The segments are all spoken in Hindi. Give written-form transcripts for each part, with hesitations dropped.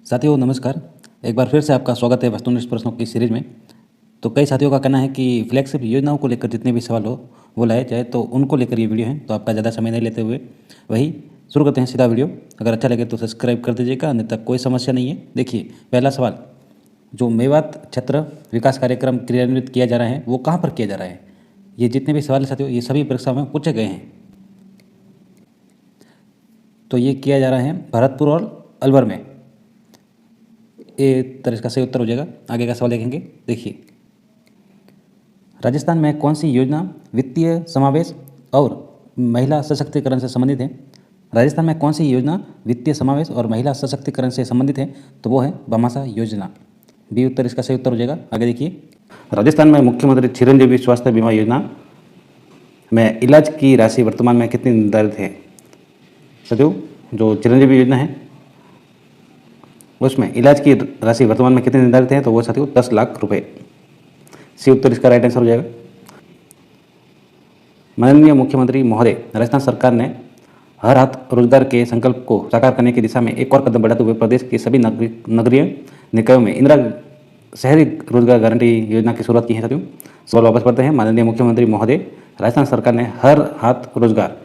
साथियों नमस्कार। एक बार फिर से आपका स्वागत है वस्तुनिष्ठ प्रश्नों की सीरीज में। तो कई साथियों का कहना है कि फ्लैगशिप योजनाओं को लेकर जितने भी सवाल हो वो लाए जाए, तो उनको लेकर ये वीडियो है। तो आपका ज़्यादा समय नहीं लेते हुए वही शुरू करते हैं सीधा वीडियो। अगर अच्छा लगे तो सब्सक्राइब कर दीजिएगा, अन्यथा कोई समस्या नहीं है। देखिए पहला सवाल, जो मेवात क्षेत्र विकास कार्यक्रम क्रियान्वित किया जा रहा है वो कहाँ पर किया जा रहा है? ये जितने भी सवाल है साथियों, ये सभी परीक्षा में पूछे गए हैं। तो ये किया जा रहा है भरतपुर और अलवर में। ये तरह इसका सही उत्तर हो जाएगा। आगे का सवाल देखेंगे। देखिए, राजस्थान में कौन सी योजना वित्तीय समावेश और महिला सशक्तिकरण से संबंधित है? राजस्थान में कौन सी योजना वित्तीय समावेश और महिला सशक्तिकरण से संबंधित है? तो वो है भामाशाह योजना। बी उत्तर इसका सही उत्तर हो जाएगा। आगे देखिए, राजस्थान में मुख्यमंत्री चिरंजीवी स्वास्थ्य बीमा योजना में इलाज की राशि वर्तमान में कितनी निर्धारित है? साथियों, जो चिरंजीवी योजना है उसमें इलाज की राशि वर्तमान में कितनी निर्धारित है? तो वो साथियों 10 लाख रुपए। सी उत्तर इसका राइट आंसर हो जाएगा। माननीय मुख्यमंत्री महोदय, राजस्थान सरकार ने हर हाथ रोजगार के संकल्प को साकार करने की दिशा में एक और कदम बढ़ाते हुए प्रदेश के सभी नगरीय निकायों में इंदिरा शहरी रोजगार गारंटी योजना की शुरुआत की है। साथियों सवाल वापस पढ़ते हैं। माननीय मुख्यमंत्री महोदय, राजस्थान सरकार ने हर हाथ रोजगार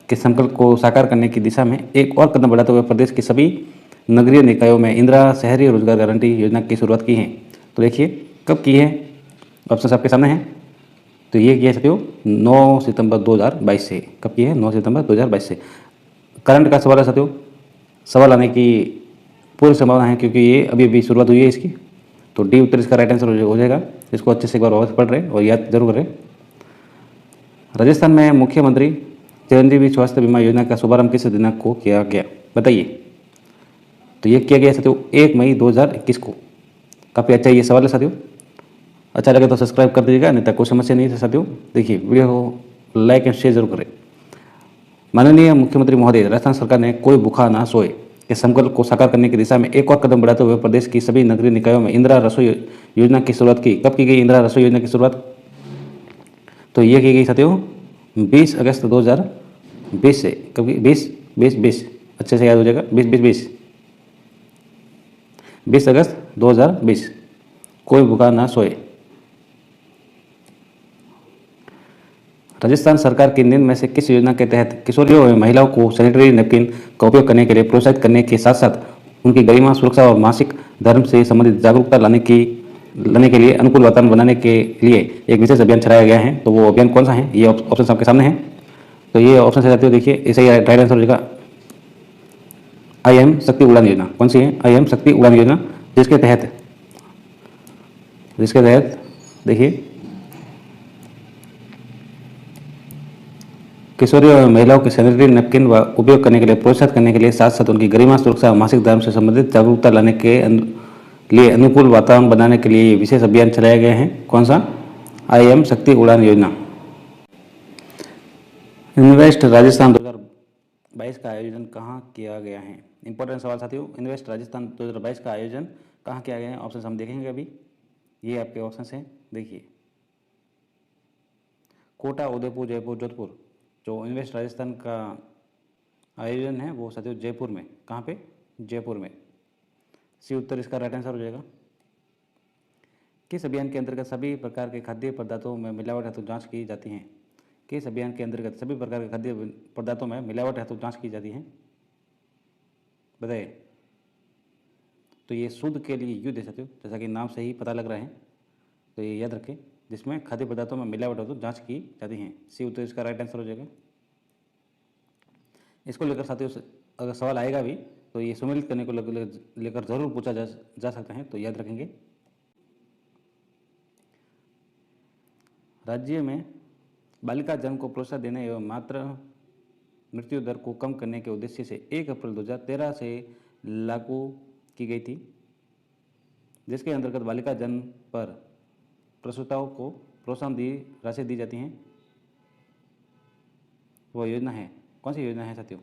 के संकल्प को साकार करने की दिशा में एक और कदम बढ़ाते हुए प्रदेश के सभी नगरीय निकायों में इंदिरा शहरी रोजगार गारंटी योजना की शुरुआत की है। तो देखिए कब की है, ऑप्शन आपके सामने है। तो ये किया है साथियों 9 सितंबर 2022 से। कब की है? 9 सितंबर 2022 से। करंट का सवाल है साथियों, सवाल आने की पूरी संभावना है क्योंकि ये अभी अभी शुरुआत हुई है इसकी। तो डी उत्तर इसका राइट आंसर हो जाएगा। इसको अच्छे से एक बार वापस पढ़ रहे हैं और याद जरूर करें। राजस्थान में मुख्यमंत्री चिरंजीवी स्वास्थ्य बीमा योजना का शुभारंभ किस दिनांक को किया गया? बताइए। तो ये किया गया साथियों 1 मई 2021 को। काफ़ी अच्छा ये सवाल है साथियों। अच्छा लगे तो सब्सक्राइब कर दीजिएगा, नहीं तो कोई समस्या नहीं है साथियों। देखिए वीडियो को लाइक एंड शेयर जरूर करें। माननीय मुख्यमंत्री महोदय, राजस्थान सरकार ने कोई भूखा ना सोए के संकल्प को साकार करने की दिशा में एक और कदम बढ़ाते हुए प्रदेश की सभी नगरीय निकायों में इंदिरा रसोई योजना की शुरुआत की। कब की गई इंदिरा रसोई योजना की शुरुआत? तो ये की गई साथियों 20 अगस्त 2020 से। कब की? 20 अच्छे से याद हो जाएगा। 20 अगस्त 2020। कोई भूखा ना सोए। राजस्थान सरकार की निम्न में से किस योजना के तहत किशोरियों एवं महिलाओं को सैनिटरी नैपकिन का उपयोग करने के लिए प्रोत्साहित करने के साथ साथ उनकी गरिमा, सुरक्षा और मासिक धर्म से संबंधित जागरूकता लाने के लिए अनुकूल वातावरण बनाने के लिए एक विशेष अभियान चलाया गया है? तो वो अभियान कौन सा है? ये ऑप्शन आपके सामने है। तो ये ऑप्शन से जाते हो, देखिए इसे राइट आंसर हो जाएगा IM शक्ति उड़ान योजना। कौन सी है? IM शक्ति उड़ान योजना, जिसके तहत देखिए किशोरियों और महिलाओं के सैनिटरी नैपकिन व उपयोग करने के लिए प्रोत्साहित करने के लिए साथ साथ उनकी गरिमा, सुरक्षा और मासिक धर्म से संबंधित जागरूकता लाने के लिए अनुकूल वातावरण बनाने के लिए विशेष अभियान चलाया गया है। कौन सा? IM शक्ति उड़ान योजना। इन्वेस्ट राजस्थान 2022 का आयोजन कहाँ किया गया है? इंपॉर्टेंट सवाल साथियों। इन्वेस्ट राजस्थान 2022 का आयोजन कहाँ किया गया है? ऑप्शन हम देखेंगे अभी। ये आपके ऑप्शन हैं। देखिए कोटा, उदयपुर, जयपुर, जोधपुर। जो इन्वेस्ट राजस्थान का आयोजन है वो साथियों जयपुर में। कहाँ पे? जयपुर में। सी उत्तर इसका राइट आंसर हो जाएगा। किस अभियान के अंतर्गत सभी प्रकार के खाद्य पदार्थों में मिलावट हेतु जांच की जाती है? किस अभियान के अंतर्गत सभी प्रकार के खाद्य पदार्थों में मिलावट हेतु जांच की जाती है? बताइए। तो ये शुद्ध के लिए युद्ध है साथियों, जैसा कि नाम से ही पता लग रहा है। तो ये याद रखें, जिसमें खाद्य पदार्थों में मिलावट हेतु जांच की जाती है। सी उत्तर इसका राइट आंसर हो जाएगा। इसको लेकर साथियों अगर सवाल आएगा भी तो ये सम्मिलित करने को लेकर जरूर पूछा जा सकता है, तो याद रखेंगे। राज्य में बालिका जन्म को प्रोत्साहन देने एवं मातृ मृत्यु दर को कम करने के उद्देश्य से 1 अप्रैल 2013 से लागू की गई थी, जिसके अंतर्गत बालिका जन्म पर प्रसूताओं को प्रोत्साहन राशि दी जाती हैं। वो योजना है, कौन सी योजना है साथियों?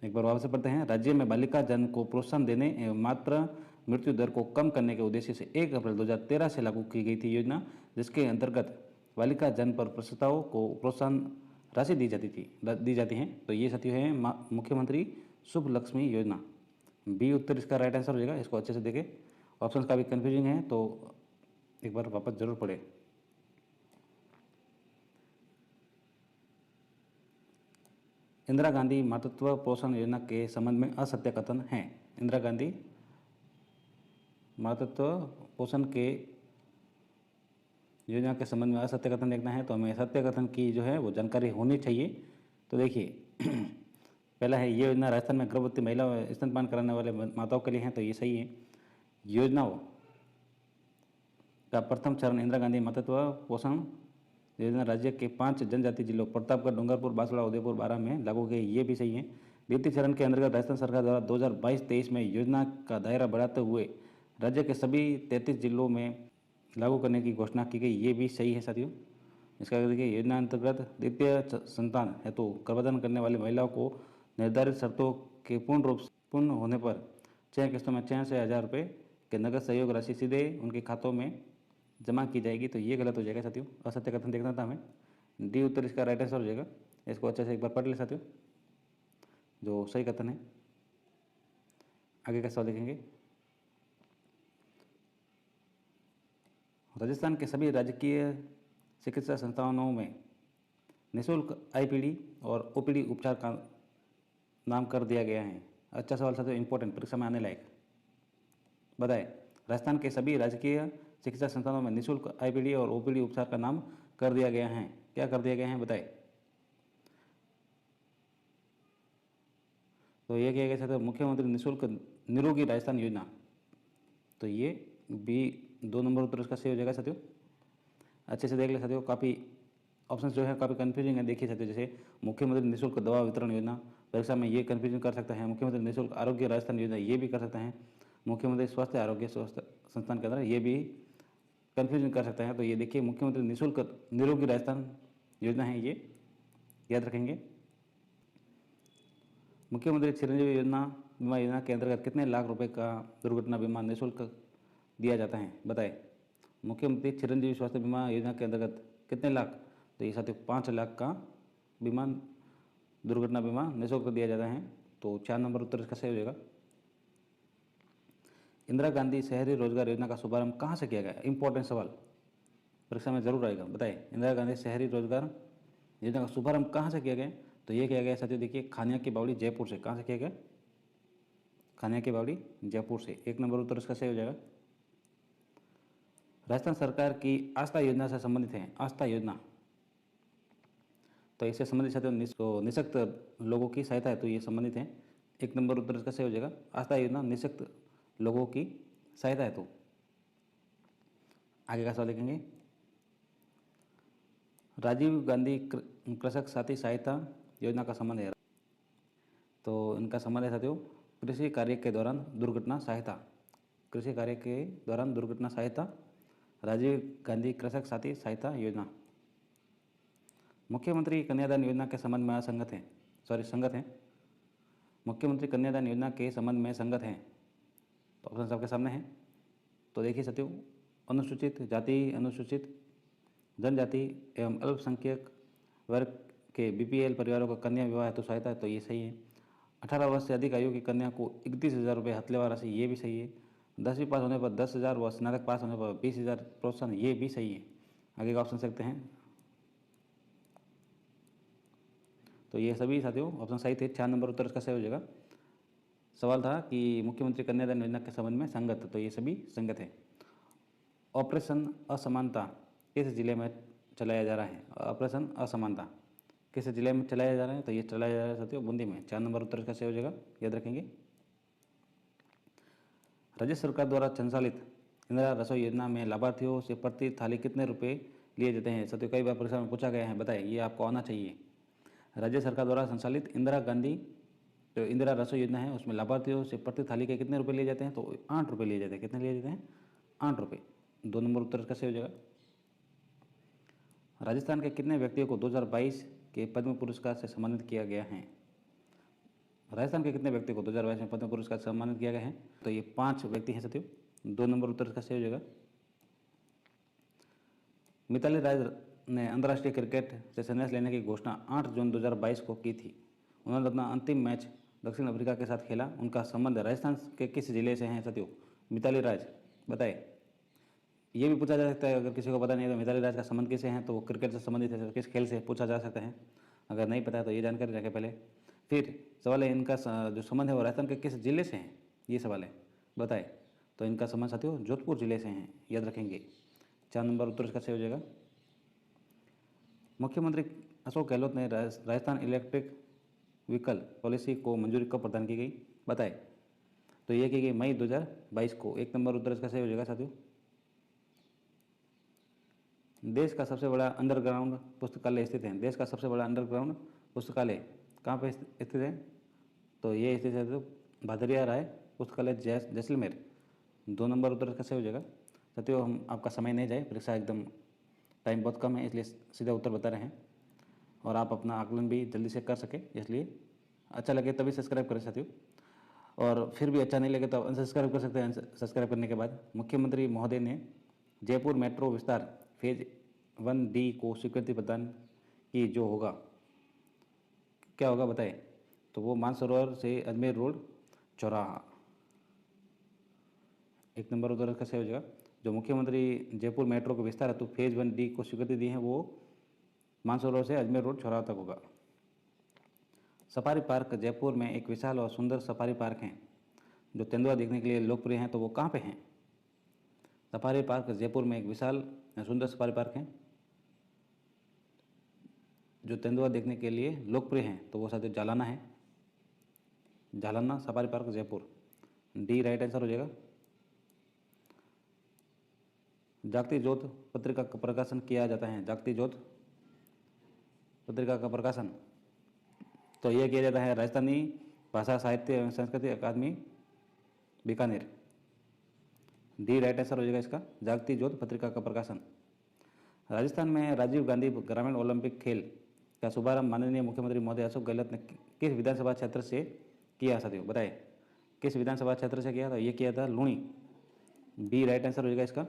एक बार वापस पढ़ते हैं। राज्य में बालिका जन्म को प्रोत्साहन देने एवं मातृ मृत्यु दर को कम करने के उद्देश्य से 1 अप्रैल 2013 से लागू की गई थी योजना, जिसके अंतर्गत बालिका जन्म पर प्रसूताओं को प्रोत्साहन राशि दी जाती है। तो ये साथियों है मुख्यमंत्री शुभ लक्ष्मी योजना। बी उत्तर इसका राइट आंसर हो जाएगा। इसको अच्छे से देखें, ऑप्शन काफ़ी कन्फ्यूजिंग है तो एक बार वापस जरूर पढ़ें। इंदिरा गांधी मातृत्व पोषण योजना के संबंध में असत्य कथन है। इंदिरा गांधी मातृत्व पोषण के योजना के संबंध में असत्य कथन देखना है तो हमें सत्य कथन की जो है वो जानकारी होनी चाहिए। तो देखिए पहला है, ये योजना राजस्थान में गर्भवती महिला व स्तनपान कराने वाले माताओं के लिए है, तो ये सही है। योजनाओं का प्रथम चरण इंदिरा गांधी मातृत्व पोषण योजना राज्य के 5 जनजातीय जिलों प्रतापगढ़, डूंगरपुर, बांसवाड़ा, उदयपुर, बारां में लागू की गई, ये भी सही है। द्वितीय चरण के अंतर्गत राजस्थान सरकार द्वारा 2022-23 में योजना का दायरा बढ़ाते हुए राज्य के सभी 33 जिलों में लागू करने की घोषणा की गई, ये भी सही है साथियों। इसका देखिए, योजना अंतर्गत द्वितीय संतान हेतु गर्भधारण करने वाली महिलाओं को निर्धारित शर्तों के पूर्ण होने पर 6 किस्तों में 6,000 रुपये के नगद सहयोग राशि सीधे उनके खातों में जमा की जाएगी, तो ये गलत हो जाएगा साथियों। असत्य कथन देखना था हमें, डी उत्तर इसका राइट आंसर हो जाएगा। इसको अच्छे से एक बार पढ़ ले साथियों, जो सही कथन है। आगे का सवाल देखेंगे। राजस्थान के सभी राजकीय चिकित्सा संस्थानों में निःशुल्क आईपीडी और ओपीडी उपचार का नाम कर दिया गया है। अच्छा सवाल साथियों, इंपॉर्टेंट, परीक्षा में आने लायक। बताएं, राजस्थान के सभी राजकीय चिकित्सा संस्थानों में निःशुल्क आईपीडी और ओपीडी उपचार का नाम कर दिया गया है। क्या कर दिया गया है बताएं। तो ये क्या कहते हैं, मुख्यमंत्री निःशुल्क निरोगी राजस्थान योजना, तो ये बी 2 नंबर उत्तर इसका सही हो जाएगा साथियों। अच्छे से देख ले साथियों, काफ़ी ऑप्शंस जो है काफ़ी कन्फ्यूजिंग है। देखिए साथियों, जैसे मुख्यमंत्री निःशुल्क दवा वितरण योजना, परीक्षा में ये कन्फ्यूजन कर सकता है। मुख्यमंत्री निःशुल्क आरोग्य राजस्थान योजना, ये भी कर सकता है। मुख्यमंत्री स्वास्थ्य आरोग्य स्वास्थ्य संस्थान के अंदर, ये भी कन्फ्यूजन कर सकता है। तो ये देखिए, मुख्यमंत्री निःशुल्क निरोगी राजस्थान योजना है, ये याद रखेंगे। मुख्यमंत्री चिरंजीवी योजना बीमा योजना के अंतर्गत कितने लाख रुपए का दुर्घटना बीमा निःशुल्क दिया जाता है बताएं। मुख्यमंत्री चिरंजीवी स्वास्थ्य बीमा योजना के अंतर्गत कितने लाख, तो ये साथियों 5 लाख का बीमा दुर्घटना बीमा निःशुल्क दिया जाता है। तो 4 नंबर उत्तर इसका सही हो जाएगा। इंदिरा गांधी शहरी रोजगार योजना का शुभारंभ कहाँ से किया गया? इंपॉर्टेंट सवाल, परीक्षा में जरूर आएगा। बताएं, इंदिरा गांधी शहरी रोजगार योजना का शुभारंभ कहाँ से किया गया? तो ये किया गया साथियों, देखिए खानिया की बावड़ी जयपुर से। कहाँ से किया गया? खानिया की बावड़ी जयपुर से। 1 नंबर उत्तर इसका सही हो जाएगा। राजस्थान सरकार की आस्था योजना से संबंधित है। आस्था योजना, तो इससे संबंधित साथियों निःशक्त लोगों की सहायता है, तो ये संबंधित है। 1 नंबर उत्तर इसका सही हो जाएगा। आस्था योजना निःशक्त लोगों की सहायता है। तो आगे का सवाल देखेंगे। राजीव गांधी कृषक साथी सहायता योजना का संबंध है, तो इनका संबंध है साथियों कृषि कार्य के दौरान दुर्घटना सहायता। कृषि कार्य के दौरान दुर्घटना सहायता, राजीव गांधी कृषक साथी सहायता योजना। मुख्यमंत्री कन्यादान योजना के संबंध में असंगत है, संगत है। मुख्यमंत्री कन्यादान योजना के संबंध में संगत हैं, तो ऑप्शन आपके सामने है। तो देखिए साथियों, अनुसूचित जाति, अनुसूचित जनजाति एवं अल्पसंख्यक वर्ग के बीपीएल परिवारों को कन्या विवाह हेतु सहायता है, तो ये सही है। 18 वर्ष से अधिक आयु की कन्या को 31,000 रुपये हथलेवा राशि, ये भी सही है। 10वीं पास होने पर 10,000 व स्नातक पास होने पर 20,000 प्रोत्साहन, ये भी सही है। आगे का ऑप्शन सकते हैं, तो ये सभी साथियों ऑप्शन सही थे। 4 नंबर उत्तर इसका सही हो जाएगा। सवाल था कि मुख्यमंत्री कन्यादान योजना के संबंध में संगत, तो ये सभी संगत है। ऑपरेशन असमानता किस जिले में चलाया जा रहा है? ऑपरेशन असमानता किस जिले में चलाया जा रहा है? तो ये चलाया जा रहा है साथियों बूंदी में। 4 नंबर उत्तर इसका सही हो जाएगा, याद रखेंगे। राज्य सरकार द्वारा संचालित इंदिरा रसोई योजना में लाभार्थियों से प्रति थाली कितने रुपए लिए जाते हैं? साथियों कई बार परीक्षा में पूछा गया है, बताएं, ये आपको आना चाहिए। राज्य सरकार द्वारा संचालित इंदिरा गांधी जो इंदिरा रसोई योजना है उसमें लाभार्थियों से प्रति थाली के कितने रुपए लिए जाते हैं? तो 8 रुपये लिए जाते हैं। कितने लिए जाते हैं? 8 रुपये। 2 नंबर उत्तर इसका सही हो जाएगा। राजस्थान के कितने व्यक्तियों को 2022 के पद्म पुरस्कार से सम्मानित किया गया है? राजस्थान के कितने व्यक्तियों को 2022 में पद्म पुरस्कार से सम्मानित किया गया है? तो ये 5 व्यक्ति हैं साथियों। 2 नंबर उत्तर इसका सही हो जाएगा। मिताली राज ने अंतर्राष्ट्रीय क्रिकेट से संन्यास लेने की घोषणा 8 जून 2022 को की थी। उन्होंने अपना अंतिम मैच दक्षिण अफ्रीका के साथ खेला, उनका संबंध राजस्थान के किस जिले से हैं साथियों? मिताली राज, बताए। ये भी पूछा जा सकता है, अगर किसी को पता नहीं है तो मिताली राज का संबंध किससे हैं, तो वो क्रिकेट से संबंधित है, किस खेल से, पूछा जा सकता है। अगर नहीं पता है तो ये जानकारी रखें पहले। फिर सवाल है, इनका जो संबंध है वो राजस्थान के किस जिले से हैं, ये सवाल है, बताए। तो इनका संबंध साथियों जोधपुर जिले से हैं, याद रखेंगे। 4 नंबर उत्तर इसका सही हो जाएगा। मुख्यमंत्री अशोक गहलोत ने राजस्थान इलेक्ट्रिक व्हीकल पॉलिसी को मंजूरी कब प्रदान की गई, बताए। तो ये की गई मई 2022 को। 1 नंबर उत्तर इसका सही हो जाएगा साथियों। देश का सबसे बड़ा अंडरग्राउंड पुस्तकालय स्थित है। देश का सबसे बड़ा अंडरग्राउंड पुस्तकालय कहाँ पे स्थित है? तो ये स्थित है तो भादरिया राय पुस्तकालय जैसलमेर। 2 नंबर उत्तर इसका सही हो जाएगा साथियों। हम आपका समय नहीं जाए, परीक्षा एकदम टाइम बहुत कम है, इसलिए सीधा उत्तर बता रहे हैं और आप अपना आकलन भी जल्दी से कर सके, इसलिए अच्छा लगे तभी सब्सक्राइब करें साथियों। और फिर भी अच्छा नहीं लगे तो अनसब्सक्राइब कर सकते हैं। सब्सक्राइब करने के बाद मुख्यमंत्री महोदय ने जयपुर मेट्रो विस्तार फेज 1D को स्वीकृति प्रदान की, जो होगा क्या होगा, बताए। तो वो मानसरोवर से अजमेर रोड चौराहा। 1 नंबर उत्तर का सही हो जाएगा। जो मुख्यमंत्री जयपुर मेट्रो को विस्तार हेतु फेज 1D को स्वीकृति दी है वो मानसरोवर से अजमेर रोड चौराहा तक होगा। सफारी पार्क जयपुर में एक विशाल और सुंदर सफारी पार्क है जो तेंदुआ देखने के लिए लोकप्रिय हैं, तो वो कहाँ पे हैं? सफारी पार्क जयपुर में एक विशाल सुंदर सफारी पार्क है जो तेंदुआ देखने के लिए लोकप्रिय हैं, तो वो साथियों जालाना है। Jhalana safari park Jaipur, D right answer हो जाएगा। जागती ज्योत पत्रिका का प्रकाशन किया जाता है। जागती ज्योत पत्रिका का प्रकाशन तो यह किया जाता है राजस्थानी भाषा साहित्य एवं संस्कृति अकादमी बीकानेर। डी राइट आंसर हो जाएगा इसका, जागती ज्योत पत्रिका का प्रकाशन। राजस्थान में राजीव गांधी ग्रामीण ओलंपिक खेल का शुभारंभ माननीय मुख्यमंत्री महोदय अशोक गहलोत ने किस विधानसभा क्षेत्र से किया साथियों, बताए। किस विधानसभा क्षेत्र से किया? तो ये किया था लूणी। बी राइट आंसर हो जाएगा इसका।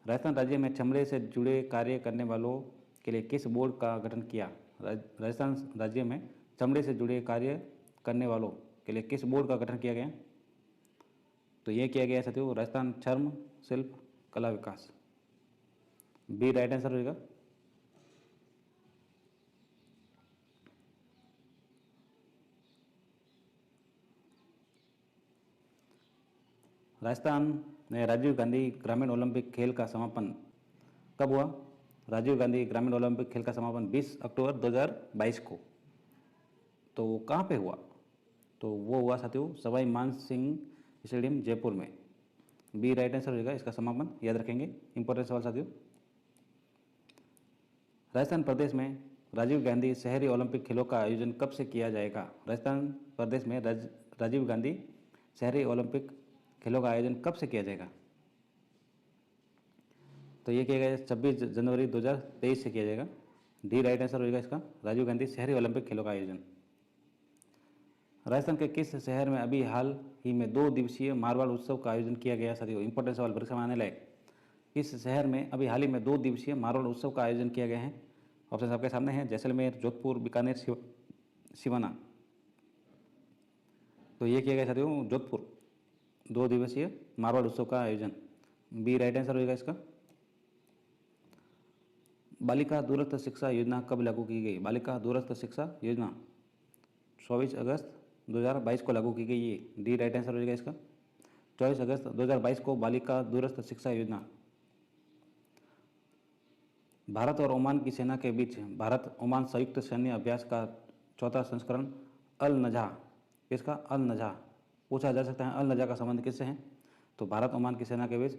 राजस्थान राज्य में चमड़े से जुड़े कार्य करने वालों के लिए किस बोर्ड का गठन किया? राजस्थान राज्य में चमड़े से जुड़े कार्य करने वालों के लिए किस बोर्ड का गठन किया गया? तो ये किया गया साथियों राजस्थान चर्म शिल्प कला विकास। बी राइट आंसर होगा। राजस्थान में राजीव गांधी ग्रामीण ओलंपिक खेल का समापन कब हुआ? राजीव गांधी ग्रामीण ओलंपिक खेल का समापन 20 अक्टूबर 2022 को। तो वो कहाँ पे हुआ? तो वो हुआ साथियों सवाई मान सिंह स्टेडियम जयपुर में। बी राइट आंसर होगा इसका समापन, याद रखेंगे, इंपॉर्टेंट सवाल साथियों। राजस्थान प्रदेश में राजीव गांधी शहरी ओलंपिक खेलों का आयोजन कब से किया जाएगा? राजस्थान प्रदेश में राजीव गांधी शहरी ओलंपिक खेलों का आयोजन कब से किया जाएगा? तो ये किया गया 26 जनवरी 2023 से किया जाएगा। डी राइट आंसर होगा इसका, राजीव गांधी शहरी ओलंपिक खेलों का आयोजन। राजस्थान के किस शहर में अभी हाल ही में 2 दिवसीय मारवाड़ उत्सव का आयोजन किया गया साथियों? इंपॉर्टेंट सवाल, परीक्षा में आने लायक। किस शहर में अभी हाल ही में 2 दिवसीय मारवाड़ उत्सव का आयोजन किया गया है? ऑप्शन आपके सामने है, जैसलमेर, जोधपुर, बीकानेर, सिवाना। तो ये किया गया साथियों जोधपुर, 2 दिवसीय मारवाड़ उत्सव का आयोजन। बी राइट आंसर होगा इसका। बालिका दूरस्थ शिक्षा योजना कब लागू की गई? बालिका दूरस्थ शिक्षा योजना 24 अगस्त 2022 को लागू की गई है। डी राइट आंसर हो जाएगा इसका, 24 अगस्त 2022 को बालिका दूरस्थ शिक्षा योजना। भारत और ओमान की सेना के बीच भारत ओमान संयुक्त सैन्य अभ्यास का 4था संस्करण अल नजह, किसका? अल नजह। पूछा जा सकता है अल नजह का संबंध किससे है? तो भारत ओमान की सेना के बीच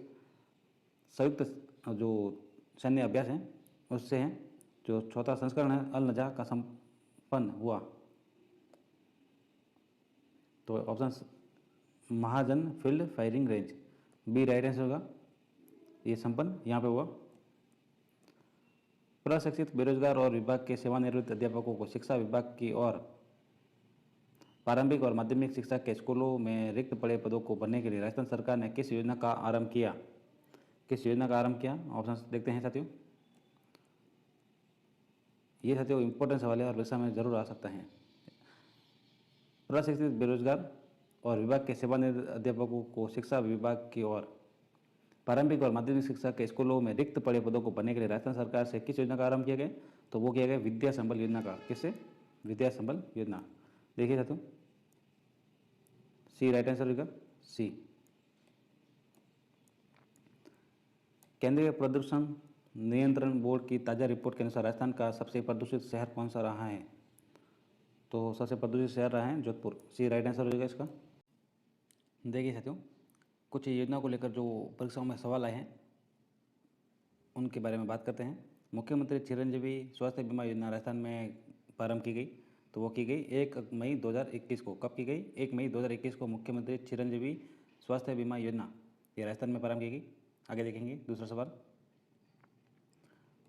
संयुक्त जो सैन्य अभ्यास है उससे है। जो 4था संस्करण है अल नजह का संपन्न हुआ। तो option Mahajan field firing range. B right answer होगा, ये संपन्न यहाँ पे हुआ। प्रशिक्षित बेरोजगार और विभाग के सेवानिवृत्त अध्यापकों को शिक्षा विभाग की और प्रारंभिक और माध्यमिक शिक्षा के स्कूलों में रिक्त पड़े पदों को भरने के लिए राजस्थान सरकार ने किस योजना का आरंभ किया? किस योजना का आरंभ किया? ऑप्शन देखते हैं साथियों। ये साथियों इंपॉर्टेंट सवाल है और परीक्षा में जरूर आ सकता है। प्रशिक्षित बेरोजगार और विभाग के सेवानिवृत्त अध्यापकों को शिक्षा विभाग की ओर प्रारंभिक और माध्यमिक शिक्षा के स्कूलों में रिक्त पड़े पदों को भरने के लिए राजस्थान सरकार से किस योजना का आरंभ किया गया? तो वो किया गया विद्या संबल योजना का। किससे? विद्या संबल योजना। देखिए साथियों, सी राइट आंसर होगा, सी। केंद्रीय प्रदूषण नियंत्रण बोर्ड की ताज़ा रिपोर्ट के अनुसार राजस्थान का सबसे प्रदूषित शहर कौन सा रहा है? तो सबसे प्रदूषित शहर रहा है जोधपुर। सी राइट आंसर हो जाएगा इसका। देखिए साथियों, कुछ योजना को लेकर जो परीक्षाओं में सवाल आए हैं उनके बारे में बात करते हैं। मुख्यमंत्री चिरंजीवी स्वास्थ्य बीमा योजना राजस्थान में प्रारंभ की गई, तो वो की गई 1 मई 2021 को। कब की गई? 1 मई 2021 को मुख्यमंत्री चिरंजीवी स्वास्थ्य बीमा योजना ये राजस्थान में प्रारंभ की गई। आगे देखेंगे दूसरा सवाल।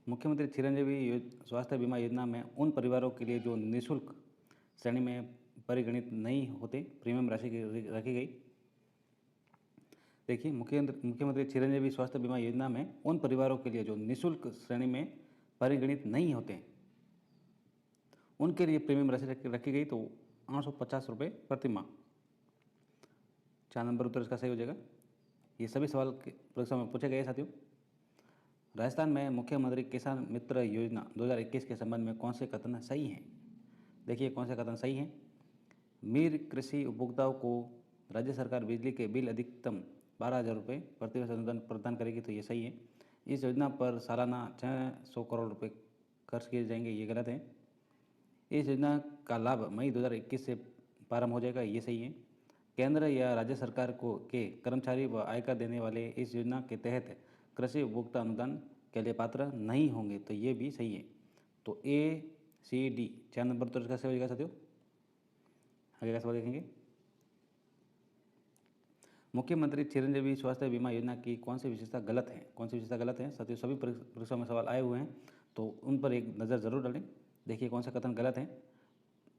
मुख्यमंत्री चिरंजीवी स्वास्थ्य बीमा योजना में उन परिवारों के लिए जो निःशुल्क श्रेणी में परिगणित नहीं होते प्रीमियम राशि रखी गई। देखिए, मुख्यमंत्री चिरंजीवी स्वास्थ्य बीमा योजना में उन परिवारों के लिए जो निःशुल्क श्रेणी में परिगणित नहीं होते उनके लिए प्रीमियम राशि रखी गई, तो 850 रुपये प्रति माह। 4 नंबर उत्तर इसका सही हो जाएगा। ये सभी सवाल परीक्षा में पूछे गए साथियों। राजस्थान में मुख्यमंत्री किसान मित्र योजना 2021 के संबंध में कौन से कथन सही हैं? देखिए कौन से कथन सही हैं। मीर कृषि उपभोक्ताओं को राज्य सरकार बिजली के बिल अधिकतम 12,000 रुपये प्रति वर्ष अनुदान प्रदान करेगी, तो ये सही है। इस योजना पर सालाना 600 करोड़ रुपए खर्च किए जाएंगे, ये गलत है। इस योजना का लाभ मई 2021 से प्रारंभ हो जाएगा, ये सही है। केंद्र या राज्य सरकार के कर्मचारी व आयकर देने वाले इस योजना के तहत कृषि उपभोक्ता अनुदान के लिए पात्र नहीं होंगे, तो ये भी सही है। तो ए सी डी 4 नंबर उत्तर इसका सही हो जाएगा साथियों। आगे का सवाल देखेंगे। मुख्यमंत्री चिरंजीवी स्वास्थ्य बीमा योजना की कौन सी विशेषता गलत है? कौन सी विशेषता गलत है साथियों? सभी परीक्षा में सवाल आए हुए हैं, तो उन पर एक नज़र जरूर डालें। देखिए कौन सा कथन गलत है।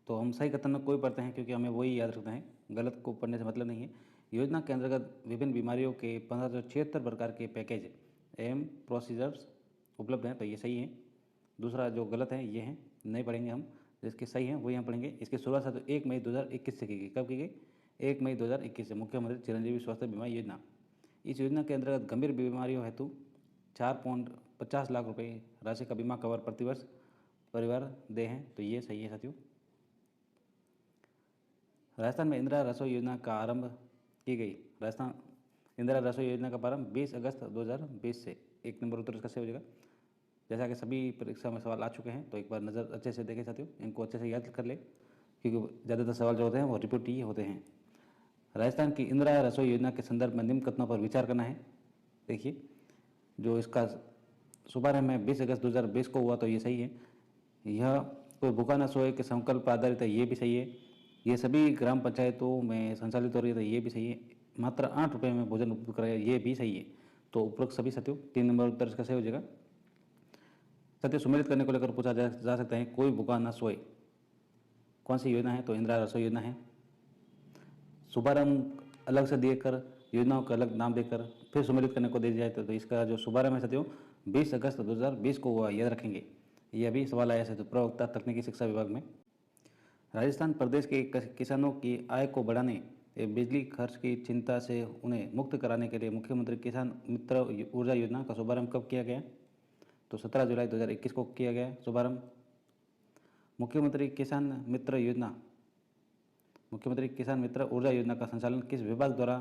तो हम सही कथन कोई पढ़ते हैं क्योंकि हमें वही याद रखना है, गलत को पढ़ने से मतलब नहीं है। योजना के अंतर्गत विभिन्न बीमारियों के 1576 प्रकार के पैकेज एवं प्रोसीजर्स उपलब्ध हैं, तो ये सही है। दूसरा जो गलत है ये है, नहीं पढ़ेंगे हम। जिसके सही है वही हम पढ़ेंगे। इसकी शुरुआत साथियों 1 मई 2021 से की गई। कब की गई? 1 मई 2021 से मुख्यमंत्री चिरंजीवी स्वास्थ्य बीमा योजना। इस योजना के अंतर्गत गंभीर बीमारियों हेतु 4.50 लाख रुपए राशि का बीमा कवर प्रतिवर्ष परिवार दे हैं, तो ये सही है साथियों। राजस्थान में इंदिरा रसोई योजना का आरंभ की गई। राजस्थान इंदिरा रसोई योजना का प्रारंभ 20 अगस्त 2020 से। 1 नंबर उत्तर इसका सही हो जाएगा। जैसा कि सभी परीक्षा में सवाल आ चुके हैं, तो एक बार नज़र अच्छे से देखें साथियों, इनको अच्छे से याद कर ले क्योंकि ज़्यादातर सवाल जो होते हैं वो रिपीट ही होते हैं। राजस्थान की इंदिरा रसोई योजना के संदर्भ में निम्न कथनों पर विचार करना है। देखिए, जो इसका शुभारंभ में 20 अगस्त 2020 को हुआ, तो ये सही है। यह कोई भूखा न सोए के संकल्प पर आधारित है, ये भी सही है। ये सभी ग्राम पंचायतों में संचालित हो रही है, तो ये भी सही है। मात्र 8 रुपये में भोजन उपलब्ध कराया, ये भी सही है। तो उपरोक्त सभी साथियों 3 नंबर उत्तर इसका सही हो जाएगा। साथियों, सुमेलित करने को लेकर पूछा जा सकता है कोई भूखा न सोए कौन सी योजना है? तो इंदिरा रसोई योजना है। शुभारंभ अलग से देकर योजनाओं का अलग नाम देकर फिर सम्मिलित करने को दे दिया जाए, तो इसका जो शुभारंभ है साथियों 20 अगस्त 2020 को हुआ, याद रखेंगे। ये अभी सवाल आया है प्रवक्ता तकनीकी शिक्षा विभाग में। राजस्थान प्रदेश के किसानों की आय को बढ़ाने एवं बिजली खर्च की चिंता से उन्हें मुक्त कराने के लिए मुख्यमंत्री किसान मित्र ऊर्जा योजना का शुभारंभ कब किया गया? तो 17 जुलाई 2021 को किया गया शुभारंभ। मुख्यमंत्री किसान मित्र ऊर्जा योजना का संचालन किस विभाग द्वारा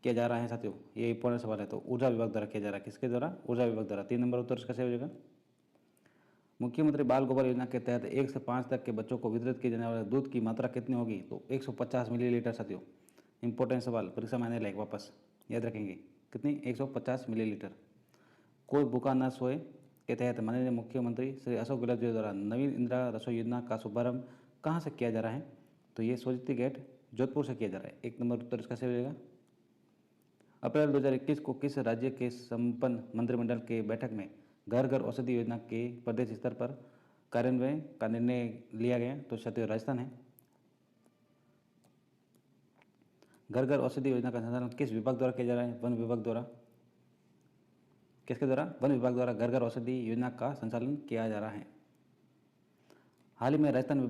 किया जा रहा है साथियों? ये इंपॉर्टेंट सवाल है। तो ऊर्जा विभाग द्वारा किया जा रहा है। किसके द्वारा? ऊर्जा विभाग द्वारा। 3 नंबर उत्तर इसका सही हो जाएगा। मुख्यमंत्री बाल गोबर योजना के तहत 1 से 5 तक के बच्चों को वितरित किए जाने वाले दूध की मात्रा कितनी होगी? तो 150 मिलीलीटर साथियों। इंपॉर्टेंट सवाल, परीक्षा में आने लायक, वापस याद रखेंगे। कितनी? 150 मिलीलीटर। कोई भूखा न सोए के तहत माननीय मुख्यमंत्री श्री अशोक गहलोत जी द्वारा नवीन इंदिरा रसोई योजना का शुभारंभ कहाँ से किया जा रहा है? तो ये सोजती गेट जोधपुर से किया जा रहा है। 1 नंबर उत्तर इसका सही हो जाएगा। अप्रैल 2021 को किस राज्य के संपन्न मंत्रिमंडल के बैठक में घर घर औषधि योजना के प्रदेश स्तर पर कार्यान्वयन का निर्णय लिया गया? तो साथियों राजस्थान है। घर घर औषधि योजना का संचालन किस विभाग द्वारा किया जा रहा है? वन विभाग द्वारा। किसके द्वारा? वन विभाग द्वारा घर घर औषधि योजना का संचालन किया जा रहा है। हाल ही में राजस्थान